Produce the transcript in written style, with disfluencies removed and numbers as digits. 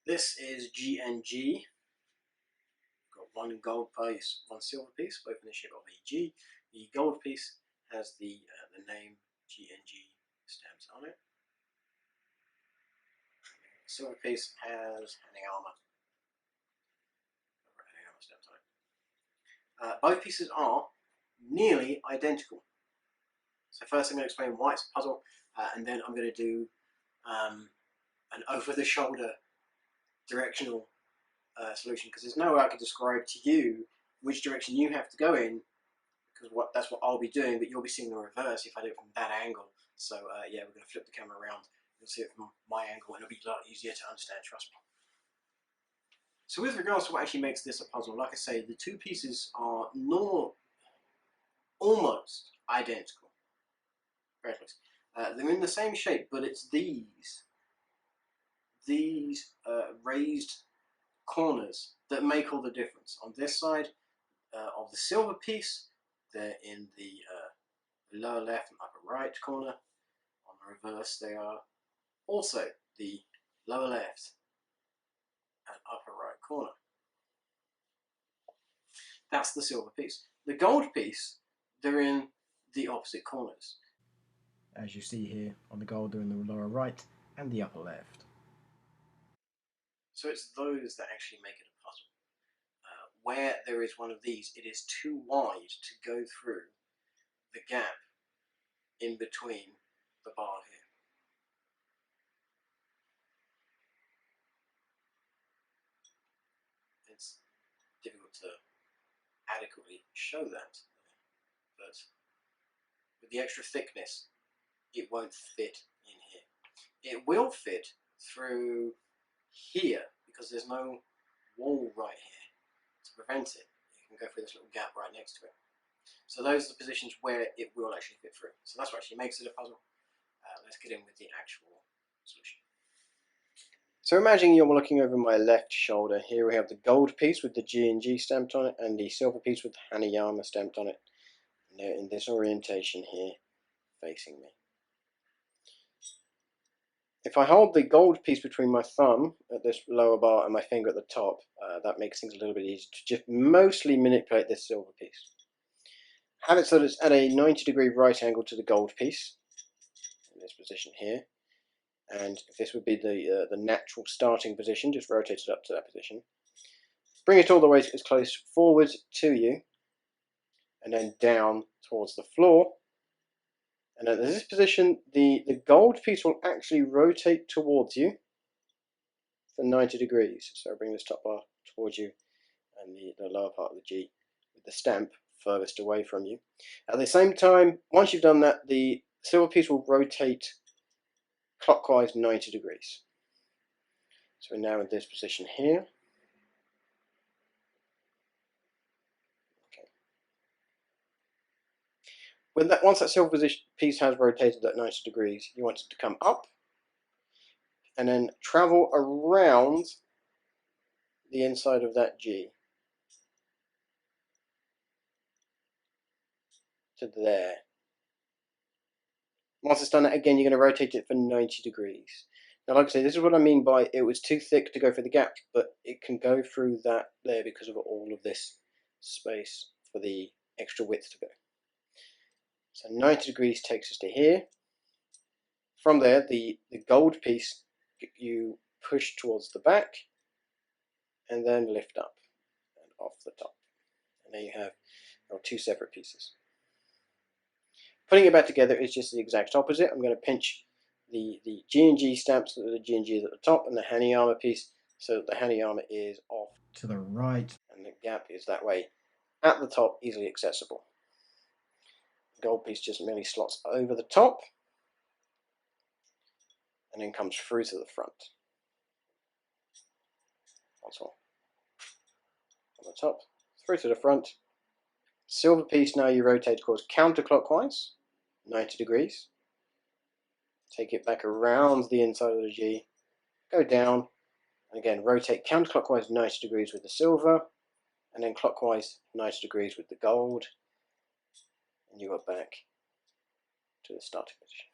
This is G and G. Got one gold piece, one silver piece, both in the shape of a G. The gold piece has the name G and G stamped on it. The silver piece has Hanayama stamped on it. Both pieces are nearly identical. So first I'm going to explain why it's a puzzle, and then I'm going to do an over-the-shoulder directional solution, because there's no way I could describe to you which direction you have to go in, because that's what I'll be doing, but you'll be seeing the reverse if I do it from that angle. So yeah, we're going to flip the camera around. You'll see it from my angle, and it'll be a lot easier to understand, trust me. So with regards to what actually makes this a puzzle, like I say, the two pieces are almost identical. Very close. They're in the same shape, but it's these raised corners that make all the difference. On this side of the silver piece, they're in the lower left and upper right corner. On the reverse, they are also the lower left and upper right corner. That's the silver piece. The gold piece, they're in the opposite corners. As you see here on the gold, they're in the lower right and the upper left. So it's those that actually make it a puzzle. Where there is one of these, it is too wide to go through the gap in between the bar here. It's difficult to adequately show that, but with the extra thickness, it won't fit in here. It will fit through here, because there's no wall right here to prevent it. You can go through this little gap right next to it. So those are the positions where it will actually fit through. So that's what actually makes it a puzzle. Let's get in with the actual solution. So imagine you're looking over my left shoulder. Here we have the gold piece with the G and G stamped on it, and the silver piece with Hanayama stamped on it. And they're in this orientation here, facing me. If I hold the gold piece between my thumb at this lower bar and my finger at the top, that makes things a little bit easier to just mostly manipulate this silver piece. Have it so that it's at a 90-degree right angle to the gold piece, in this position here. And if this would be the natural starting position, just rotate it up to that position. Bring it all the way as close forward to you, and then down towards the floor. And at this position, the gold piece will actually rotate towards you for 90 degrees. So bring this top bar towards you, and the lower part of the G with the stamp furthest away from you. At the same time, once you've done that, the silver piece will rotate clockwise 90 degrees. So we're now in this position here. Okay. Once that silver piece has rotated at 90 degrees, you want it to come up and then travel around the inside of that G to there. Once it's done that again, you're going to rotate it for 90 degrees. Now, like I say, this is what I mean by it was too thick to go through the gap, but it can go through that there because of all of this space for the extra width to go. So 90 degrees takes us to here. From there, the gold piece you push towards the back and then lift up and off the top. And there you have your two separate pieces. Putting it back together is just the exact opposite. I'm going to pinch the G and G stamp so that the G and G is at the top, and the Hanayama piece so that the Hanayama is off to the right, and the gap is that way at the top, easily accessible. The gold piece just merely slots over the top and then comes through to the front. Once more. On the top, through to the front. Silver piece now you rotate, of course, counterclockwise, 90 degrees. Take it back around the inside of the G, go down, and again rotate counterclockwise 90 degrees with the silver, and then clockwise 90 degrees with the gold, and you are back to the starting position.